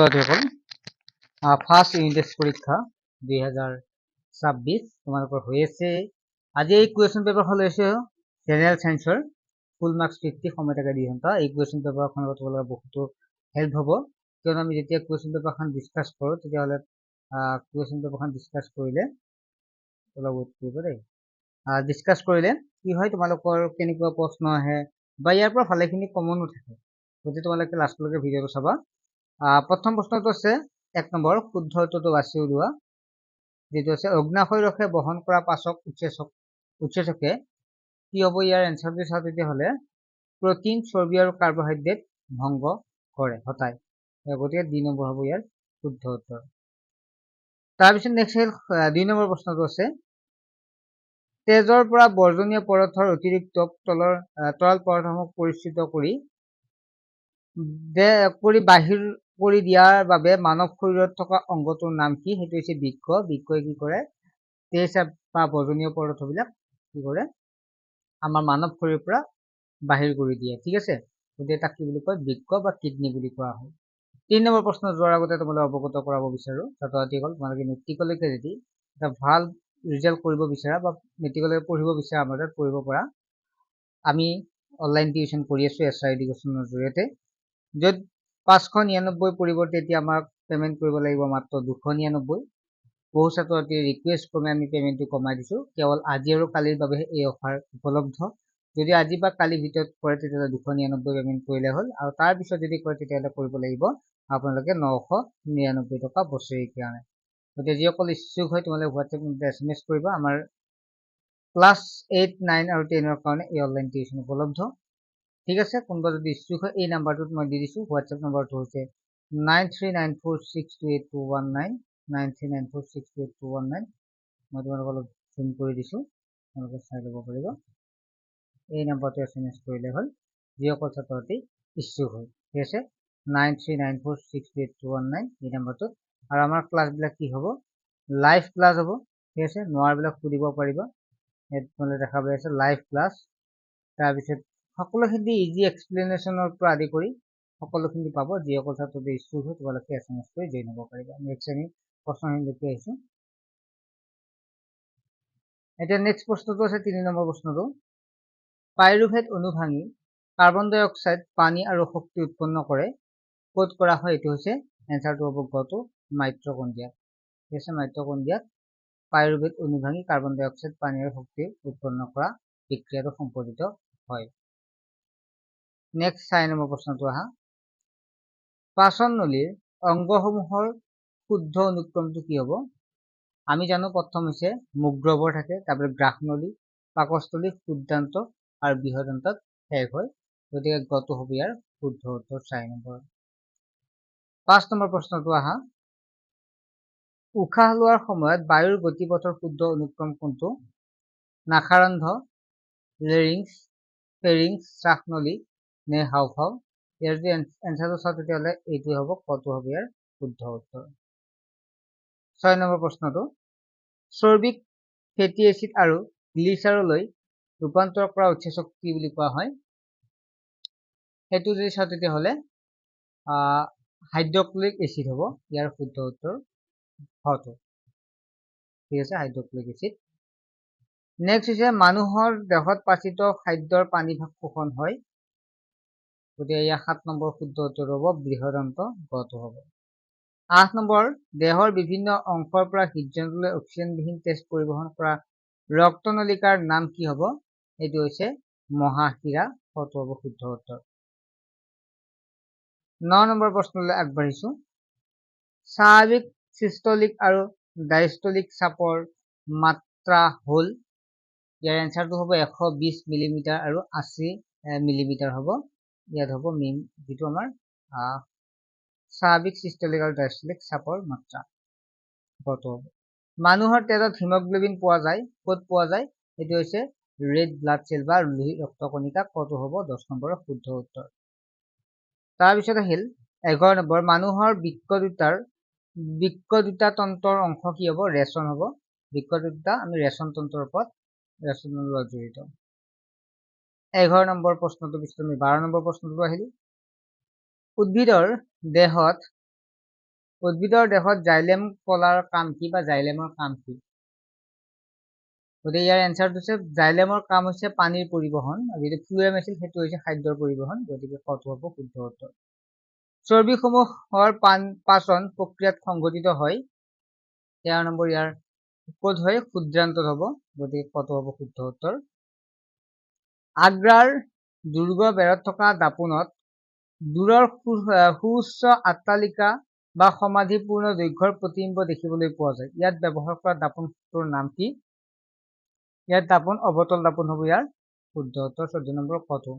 First unit test পৰীক্ষা 2026 তোমালোকৰ হৈ আছে। আজি এই কুৱেশ্যন পেপাৰখন লৈছে জেনেৰেল সায়েন্সৰ ফুল মাৰ্কস 50 সময় থাকে 2 ঘণ্টা। এই কুৱেশ্যন পেপাৰখনৰ তোমালোকৰ বহুতো হেল্প হ'ব, কিয়নো আমি যেতিয়া কুৱেশ্যন পেপাৰখন ডিছকাছ কৰোঁ তেতিয়াহ'লে কুৱেশ্যন পেপাৰখন ডিছকাছ কৰিলে অলপ ৱেইট কৰিব দেই। ডিছকাছ কৰিলে কি হয়, তোমালোকৰ কেনেকুৱা প্ৰশ্ন আহে বা ইয়াৰ পৰা ভালেখিনি কমনো থাকে, গতিকে তোমালোকে লাষ্টলৈকে ভিডিঅ'টো চাবা। প্ৰথম প্ৰশ্নটো আছে 1 নম্বৰ, শুদ্ধ উত্তৰটো বাছি উলিওৱা। যেটো আছে অগ্নাশয় ৰসে বহন কৰা পাচক উৎসেচকে কি হ'ব? ইয়াৰ এনসাৰটো চাওঁ তেতিয়াহ'লে প্ৰটিন, চৰ্বি আৰু কাৰ্বহাইড্ৰেট ভংগ কৰে, হতাই। গতিকে 2 নম্বৰ হ'ব ইয়াৰ শুদ্ধ উত্তৰ। তাৰপিছত নেক্সট 2 নম্বৰ প্ৰশ্নটো আছে তেজৰ পৰা বৰ্জনীয় পদাৰ্থৰ অতিৰিক্ত তৰল পদাৰ্থসমূহ পৰিচিত কৰি বাহিৰ কৰি দিয়াৰ বাবে মানৱ শৰীৰত থকা অংগটোৰ নাম কি? সেইটো হৈছে বৃক্ক। বৃক্কই কি কৰে? তেজ বা বৰ্জনীয় পদাৰ্থবিলাক কি কৰে? আমাৰ মানৱ শৰীৰৰ পৰা বাহিৰ কৰি দিয়ে, ঠিক আছে। গতিকে তাক কি বুলি কয়? বৃক্ক বা কিডনী বুলি কোৱা হয়। 3 নম্বৰ প্ৰশ্ন যোৱাৰ আগতে তোমালোকে অৱগত কৰাব বিচাৰো, ছাত্ৰ-ছাত্ৰীসকল, তোমালোকে মেট্ৰিকলৈকে যদি এটা ভাল ৰিজাল্ট কৰিব বিচাৰা বা মেট্ৰিকলৈকে পঢ়িব বিচাৰা, আমাৰ তাত পঢ়িব পৰা আমি অনলাইন টিউশ্যন কৰি আছো SR এডুকেশ্যনৰ জৰিয়তে, য'ত 599 পৰিৱৰ্তে এতিয়া আমাক পেমেন্ট কৰিব লাগিব মাত্ৰ 299। বহু ছাত্ৰ-ছাত্ৰীৰ ৰিকুৱেষ্ট ক্ৰমে আমি পেমেন্টটো কমাই দিছো, কেৱল আজি আৰু কালিৰ বাবেহে এই অফাৰ উপলব্ধ। যদি আজি বা কালিৰ ভিতৰত কৰে তেতিয়াহ'লে 299 পেমেন্ট কৰিলে হ'ল, আৰু তাৰ পিছত যদি কৰে তেতিয়াহ'লে কৰিব লাগিব আপোনালোকে 999 টকা বছৰেকীয়া। গতিকে যিসকল ইচ্ছুক হয় তোমালোকে হোৱাটছএপ নম্বৰতে SMS কৰিবা। আমাৰ ক্লাছ 8, 9 আৰু 10 কাৰণে এই অনলাইন টিউশ্যন উপলব্ধ, ঠিক আছে। কোনোবা যদি ইচ্ছুক হয় এই নাম্বাৰটোত মই দি দিছো, হোৱাটছএপ নম্বৰটো হৈছে 9394628219 9394628219। মই তোমালোকক অলপ জুম কৰি দিছো, তোমালোকে চাই ল'ব পাৰিব। এই নাম্বাৰটো SMS কৰিলে হ'ল যিসকল ছাত্ৰ-ছাত্ৰী ইচ্ছুক হয়, ঠিক আছে। 9394628219 এই নাম্বাৰটোত। আৰু আমাৰ ক্লাছবিলাক কি হ'ব? লাইভ ক্লাছ হ'ব, ঠিক আছে। নোৱাৰবিলাক সুধিব পাৰিবা, ইয়াত তোমালোকে দেখা পাই আছে লাইভ ক্লাছ। তাৰপিছত সকলোখিনি ইজি এক্সপ্লেনেশ্যনৰ পৰা আদি কৰি সকলোখিনি পাব। যিসকল ছাত্ৰছাত্ৰী ইচ্ছুক হয় তোমালোকে SMS কৰি জইন হ'ব পাৰিবা। নেক্সট আমি প্ৰশ্নখিনি দেখি আহিছো। এতিয়া নেক্সট প্ৰশ্নটো আছে 3 নম্বৰ প্ৰশ্নটো, পাইৰুভেট অণু ভাঙি কাৰ্বন ডাই অক্সাইড, পানী আৰু শক্তি উৎপন্ন কৰে, ক'ত কৰা হয়? এইটো হৈছে এনসাৰটো হ'ব গটো মাইট্ৰকণ্ড্ৰিয়াত, ঠিক আছে। মাইট্ৰকণ্ড্ৰিয়াত পাইৰুভেট অণু ভাঙি কাৰ্বন ডাই অক্সাইড, পানী আৰু শক্তি উৎপন্ন কৰা বিক্ৰিয়াটো সম্পাদিত হয়। নেক্সট 4 নম্বৰ প্ৰশ্নটো আহা, পাচন নলীৰ অংগসমূহৰ শুদ্ধ অনুক্ৰমটো কি হ'ব? আমি জানো প্ৰথম হৈছে মুগ্ৰবৰ থাকে, তাৰপিছত গ্ৰাহনলী, পাকস্থলী, ক্ষুদ্ৰান্ত আৰু বৃহদান্তত শেষ হয়। গতিকে গটো হ'ব ইয়াৰ শুদ্ধ উত্তৰ 4 নম্বৰ। 5 নম্বৰ প্ৰশ্নটো আহা, উশাহ লোৱাৰ সময়ত বায়ুৰ গতিপথৰ শুদ্ধ অনুক্ৰম কোনটো? নাসাৰন্ধ, লেৰিংছ, ফেৰিংছ, শ্বাসনলী নে হাওঁফাওঁ? ইয়াৰ যদি এনসাৰটো চাওঁ তেতিয়াহ'লে এইটোৱে হ'ব, কটো হ'ব ইয়াৰ শুদ্ধ উত্তৰ। 6 নম্বৰ প্ৰশ্নটো, চৰ্বিক ফেটি এচিড আৰু গ্লিচাৰলৈ ৰূপান্তৰ কৰা উৎসেচক কি বুলি কোৱা হয়? সেইটো যদি চাওঁ তেতিয়াহ'লে হাইড্ৰক্লোৰিক এচিড হ'ব ইয়াৰ শুদ্ধ উত্তৰ, হয়তো, ঠিক আছে, হাইড্ৰক্লোৰিক এচিড। নেক্সট হৈছে মানুহৰ দেহত পাচিত খাদ্যৰ পানীভাগ শোষণ হয়, গতিকে ইয়াৰ 7 নম্বৰ শুদ্ধ উত্তৰ হ'ব বৃহদান্ত, গটো হ'ব। 8 নম্বৰ, দেহৰ বিভিন্ন অংশৰ পৰা হৃদযন্ত্ৰলৈ অক্সিজেনবিহীন তেজ পৰিবহন কৰা ৰক্তনলিকাৰ নাম কি হ'ব? এইটো হৈছে মহাশিৰা, কটো হ'ব শুদ্ধ উত্তৰ। 9 নম্বৰ প্ৰশ্নলৈ আগবাঢ়িছো, স্বাভাৱিক চিষ্টলিক আৰু ডায়ষ্টলিক চাপৰ মাত্ৰা হ'ল, ইয়াৰ এনসাৰটো হ'ব 120 মিলিমিটাৰ আৰু 80 মিলিমিটাৰ হ'ব। ইয়াত হ'ব মেইন যিটো আমাৰ স্বাভাৱিক চিষ্টলিক আৰু ডায়ষ্টলিক চাপৰ মাত্ৰা, কত হ'ব। মানুহৰ তেজত হিমোগ্লোবিন পোৱা যায়, ক'ত পোৱা যায়? এইটো হৈছে ৰেড ব্লাড চেল বা লোহিত ৰক্তকণিকা, কত হ'ব 10 নম্বৰৰ শুদ্ধ উত্তৰ। তাৰপিছত আহিল 11 নম্বৰ, মানুহৰ বৃক্ক তন্ত্ৰৰ অংশ কি হ'ব? ৰেচন হ'ব। বৃক্ক আমি ৰেচন তন্ত্ৰৰ ওপৰত জড়িত। 11 নম্বৰ প্ৰশ্নটো পিছত আমি 12 নম্বৰ প্ৰশ্নটো আহিলো, উদ্ভিদৰ দেহত উদ্ভিদৰ দেহত জাইলেম কলাৰ কাম কি বা জাইলেমৰ কাম কি? গতিকে ইয়াৰ এনচাৰটো হৈছে জাইলেমৰ কাম হৈছে পানীৰ পৰিবহণ, যিটো ফ্লুৱেম আছিল সেইটো হৈছে খাদ্যৰ পৰিবহণ, গতিকে কটো হ'ব শুদ্ধ উত্তৰ। চৰ্বিসমূহৰ পাচন প্ৰক্ৰিয়াত সংঘটিত হয়, 13 নম্বৰ ইয়াৰ ক'ত হয়? ক্ষুদ্ৰান্তত হ'ব, গতিকে কটো হ'ব শুদ্ধ উত্তৰ। আগ্ৰাৰ দুৰ্গ বেৰত থকা দাপোনত দূৰৰ সুউচ্চ অট্টালিকা বা সমাধিপূৰ্ণ দৈৰ্ঘ্যৰ প্ৰতিবিম্ব দেখিবলৈ পোৱা যায়। ইয়াত ব্যৱহাৰ কৰা দাপোনটোৰ নাম কি? ইয়াত দাপোন অৱতল দাপোন হ'ব ইয়াৰ শুদ্ধ উত্তৰ। 14 নম্বৰ কটো।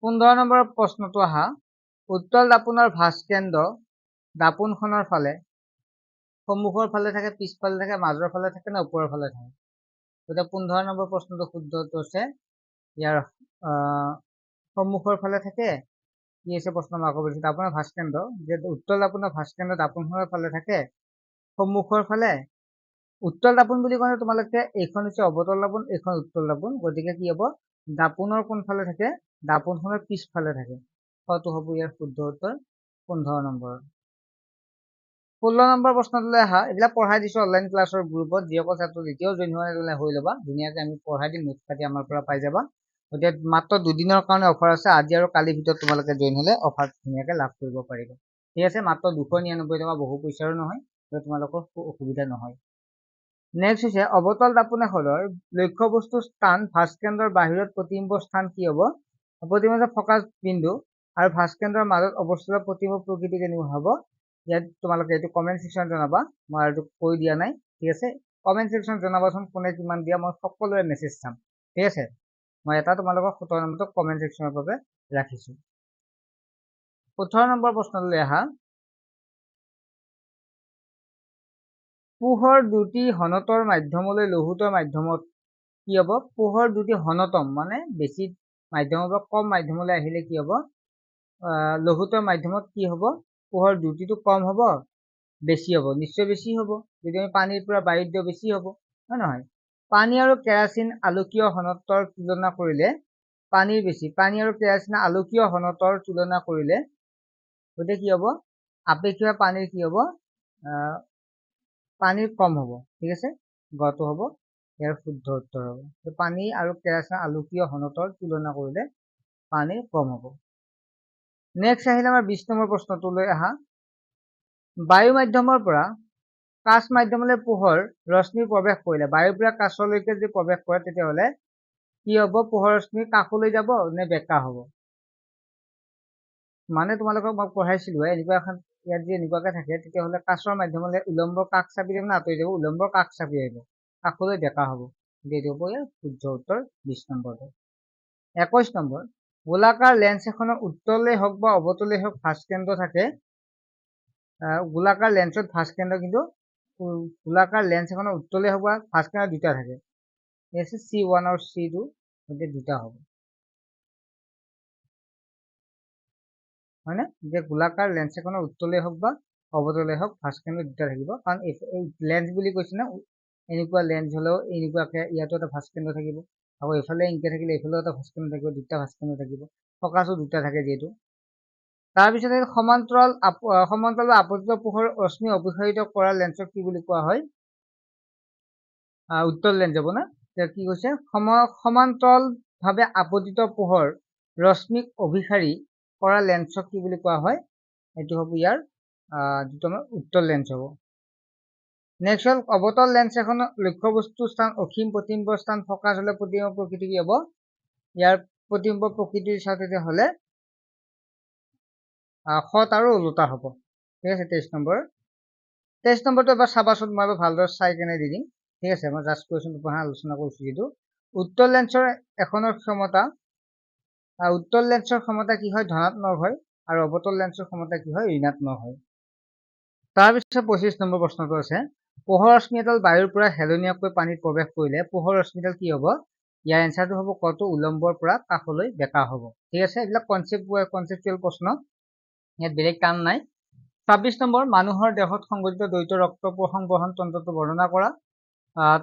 15 নম্বৰৰ প্ৰশ্নটো আহা, উত্তল দাপোনৰ ভাঁজকেন্দ্ৰ দাপোনখনৰ ফালে সন্মুখৰ ফালে থাকে, পিছফালে থাকে, মাজৰ ফালে থাকে নে ওপৰৰ ফালে থাকে? গতিকে 15 নম্বৰ প্ৰশ্নটো শুদ্ধ উত্তৰ হৈছে ইয়াৰ সন্মুখৰ ফালে থাকে। কি হৈছে প্ৰশ্ন মই আকৌ বলছো, দাপোনৰ ভাঁজকেন্দ্ৰ যে উত্তল দাপোনৰ ভাঁজকেন্দ্ৰ দাপোনখনৰ ফালে থাকে, সন্মুখৰ ফালে। উত্তল দাপোন বুলি ক'লে তোমালোকে এইখন হৈছে অৱতল দাপোন, এইখন উত্তল দাপোন, গতিকে কি হ'ব? দাপোনৰ কোনফালে থাকে? দাপোনখনৰ পিছফালে থাকে, কটো হ'ব ইয়াৰ শুদ্ধ উত্তৰ 15 নম্বৰ। 16 নম্বৰ প্ৰশ্নটোলৈ আহা, এইবিলাক পঢ়াই দিছো অনলাইন ক্লাছৰ গ্ৰুপত, যিসকল ছাত্ৰ এতিয়াও জইন হোৱা নাই হৈ ল'বা, ধুনীয়াকৈ আমি পঢ়াই দিম, নোট পাতি আমাৰ পৰা পাই যাবা। গতিকে মাত্ৰ 2 দিনৰ কাৰণে অফাৰ আছে, আজি আৰু কালিৰ ভিতৰত তোমালোকে জইন হ'লে অফাৰ ধুনীয়াকৈ লাভ কৰিব পাৰিবা। ঠিক আছে, মাত্ৰ 299 টকা, বহু পইচাৰো নহয়, তোমালোকৰ অসুবিধা নহয়। নেক্সট হৈছে অৱতল দাপোনেখনৰ লক্ষ্যবস্তু স্থান ভাঁজকেন্দ্ৰৰ বাহিৰত প্ৰতিবিম্ব স্থান কি হ'ব? প্ৰতিবিম্ব ফকাছ বিন্দু আৰু ভাঁজকেন্দ্ৰৰ মাজত অৱস্থিত প্ৰতিবিম্ব প্ৰকৃতি কেনেকুৱা হ'ব? ইয়াত তোমালোকে এইটো কমেণ্ট ছেকশ্যনত জনাবা, মই আৰু কৈ দিয়া নাই। ঠিক আছে, কমেণ্ট ছেকশ্যনত জনাবাচোন কোনে কিমান দিয়া, মই সকলোৰে মেছেজ চাম। ঠিক আছে, মই এটা তোমালোকক 17 নম্বৰটো কমেণ্ট ছেকশ্যনৰ বাবে ৰাখিছোঁ। 18 নম্বৰ প্ৰশ্নলৈ আহা, পোহৰ দুটি হনতৰ মাধ্যমলৈ লৌহতৰ মাধ্যমত কি হ'ব? পোহৰ দুটি হনতম মানে বেছি মাধ্যমৰ পৰা কম মাধ্যমলৈ আহিলে কি হ'ব? লৌহতৰ মাধ্যমত কি হ'ব? পোহৰ দুটিটো কম হ'ব, বেছি হ'ব, নিশ্চয় বেছি হ'ব। যদি আমি পানীৰ পৰা বায়ুত দিওঁ বেছি হ'ব, হয় নহয়? পানী আৰু কেৰাচিন আলোকীয় হনতৰ তুলনা কৰিলে পানীৰ বেছি, পানী আৰু কেৰাচিন আলোকীয় হনতৰ তুলনা কৰিলে গতিকে কি হ'ব? আপেক্ষিক পানীৰ কি হ'ব? পানীৰ কম হ'ব। ঠিক আছে, গটো হ'ব ইয়াৰ শুদ্ধ উত্তৰ হ'ব। পানী আৰু কেৰাচিন আলোকীয় হনতৰ তুলনা কৰিলে পানীৰ কম হ'ব। নেক্সট আহিলে আমাৰ 20 নম্বৰ প্ৰশ্নটোলৈ আহা, বায়ু মাধ্যমৰ পৰা কাঁচ মাধ্যমলৈ পোহৰ ৰশ্মি প্ৰৱেশ কৰিলে, বায়ুৰ পৰা কাঁচলৈকে যদি প্ৰৱেশ কৰে তেতিয়াহ'লে কি হ'ব? পোহৰ ৰশ্মি কাষলৈ যাব নে বেকা হ'ব? মানে তোমালোকক মই পঢ়াইছিলো এনেকুৱা এখন ইয়াত যদি এনেকুৱাকে থাকে তেতিয়াহ'লে কাঁচৰ মাধ্যমলৈ উলম্ব কাষ চাপি যাব নে আঁতৰি যাব? উলম্ব কাষ চাপি আহিব, কাষলৈ বেকা হ'ব। এইটো হ'ব ইয়াৰ শুদ্ধ উত্তৰ 20 নম্বৰটো। 21 নম্বৰ, গোলাকাৰ লেন্স এখনৰ উত্তলেই হওক বা অৱতলেই হওক ভাঁজকেন্দ্ৰ থাকে। গোলাকাৰ লেন্সত ভাঁজকেন্দ্ৰ কিন্তু গোলাকাৰ লেন্স এখনৰ উত্তলেই হওক বা ভাঁজকেন্দ্ৰ দুটা থাকে, C1 আৰু C2, গতিকে দুটা হ'ব, হয়নে? যে গোলাকাৰ লেন্স এখনৰ উত্তলেই হওক বা অৱতলেই হওক ভাঁজকেন্দ্ৰ দুটা থাকিব, কাৰণ এই লেন্স বুলি কৈছে না, এনেকুৱা লেন্স হ'লেও এনেকুৱাকে ইয়াতো এটা ভাঁজকেন্দ্ৰ থাকিব, আকৌ এইফালে এনেকে থাকিলে এইফালেও এটা ভাঁজকেন্দ্ৰ থাকিব, দুটা ভাঁজকেন্দ্ৰ থাকিব, ফকাছো দুটা থাকে যিহেতু। তাৰপিছতে সমান্তৰাল বা আপতিত পোহৰ ৰশ্মি অভিসাৰিত কৰা লেন্সক কি বুলি কোৱা হয়? উত্তল লেন্স যাব না? কি কৈছে? সমান্তৰাল ভাৱে আপতিত পোহৰ ৰশ্মিক অভিসাৰী কৰা লেন্সক কি বুলি কোৱা হয়? এইটো হ'ব ইয়াৰ যিটো আমাৰ উত্তল লেন্স হ'ব। নেক্সট হ'ল অৱতল লেন্স এখনৰ লক্ষ্যবস্তু স্থান অসীম, প্ৰতিবিম্ব স্থান ফকাছ হ'লে প্ৰতিবিম্ব প্ৰকৃতি কি হ'ব? ইয়াৰ প্ৰতিবিম্ব প্ৰকৃতিৰ সাথে হ'লে সৎ আৰু ওলোটা হ'ব। ঠিক আছে, 23 নম্বৰ। 23 নম্বৰটো এবাৰ চাবাচোন, মই এবাৰ ভালদৰে চাই কেনে দি দিম। ঠিক আছে, মই জাষ্ট কুৱেশ্যনটো পঢ়া আলোচনা কৰিছোঁ যিটো উত্তল লেন্সৰ এখনৰ ক্ষমতা, উত্তল লেন্সৰ ক্ষমতা কি হয়? ধনাত্মক হয়, আৰু অৱতল লেন্সৰ ক্ষমতা কি হয়? ঋণাত্মক হয়। তাৰপিছত 25 নম্বৰ প্ৰশ্নটো আছে, পোহৰ ৰশ্মি এডাল বায়ুৰ পৰা হেলনীয়াকৈ পানীত প্ৰৱেশ কৰিলে পোহৰ ৰশ্মিডাল কি হ'ব? ইয়াৰ এনচাৰটো হ'ব কটো উলম্বৰ পৰা কাষলৈ বেকা হ'ব। ঠিক আছে, এইবিলাক কনচেপচুৱেল প্ৰশ্ন, ইয়াত বেলেগ কাম নাই। 26 নম্বৰ, মানুহৰ দেহত সংঘটিত দ্বৈত ৰক্ত সংবহন তন্ত্ৰটো বৰ্ণনা কৰা।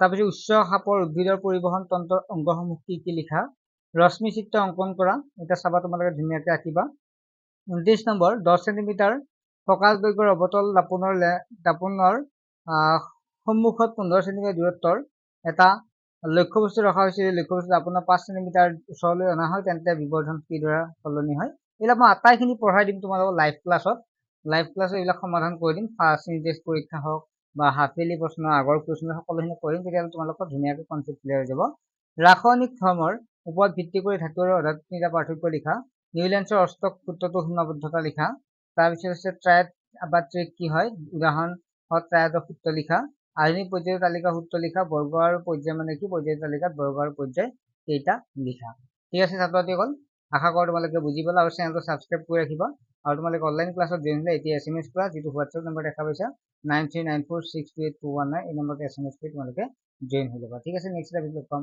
তাৰপিছত উচ্চ সাপৰ উদ্ভিদৰ পৰিবহন তন্ত্ৰৰ অংগসমূহ কি কি লিখা। ৰশ্মি চিত্ৰ অংকন কৰা, এটা চাবা তোমালোকে ধুনীয়াকৈ আঁকিবা। 29 নম্বৰ, 10 চেণ্টিমিটাৰ ফকাল দৈৰ্ঘ্যৰ অৱতল দাপোনৰ সন্মুখত 15 চেণ্টিমিটাৰ দূৰত্বৰ এটা লক্ষ্যবস্তু ৰখা হৈছে। এই লক্ষ্যবস্তু আপোনাৰ 5 চেণ্টিমিটাৰ ওচৰলৈ অনা হয়, তেন্তে বিবৰ্ধন কিদৰে সলনি হয়। এইবিলাক মই আটাইখিনি পঢ়াই দিম তোমালোকক লাইভ ক্লাছত এইবিলাক সমাধান কৰি দিম। ফাৰ্ষ্ট ইউনিট টেষ্ট পৰীক্ষা হওক বা হাফ ইয়াৰলি প্ৰশ্ন, আগৰ কুৱেশ্যন সকলোখিনি কৰিম, তেতিয়াহ'লে তোমালোকৰ ধুনীয়াকৈ কনচেপ্ট ক্লিয়াৰ হৈ যাব। ৰাসায়নিক ধৰ্মৰ ওপৰত ভিত্তি কৰি ধাতু আৰু অধাতুৰ তিনিটা পাৰ্থক্য লিখা। নিউলেন্সৰ অষ্টক সূত্ৰটো সীমাবদ্ধতা লিখা। তাৰপিছত হৈছে ট্ৰায়াড বা ট্ৰিক কি হয়, উদাহৰণ ট্ৰায়াডৰ সূত্ৰ লিখা। আধুনিক পৰ্যায়ৰ তালিকা সূত্ৰ লিখা। বৰ্গ আৰু পৰ্যায় মানে কি, পৰ্যায়ৰ তালিকাত বৰ্গ আৰু পৰ্যায় কেইটা লিখা। ঠিক আছে ছাত্ৰ ছাত্ৰীসকল, আশা কৰোঁ তোমালোকে বুজি পালা আৰু চেনেলটো ছাবস্ক্ৰাইব কৰি ৰাখিবা। আৰু তোমালোকে অনলাইন ক্লাছত জইন হ'লে এতিয়া SMS কৰা, যিটো হোৱাটছএপ নম্বৰ দেখা পাইছা 9394628219, এই নম্বৰতে SMS কৰি তোমালোকে জইন হৈ যাবা। ঠিক আছে, নেক্সট ভিডিঅ'ত লগ পাম।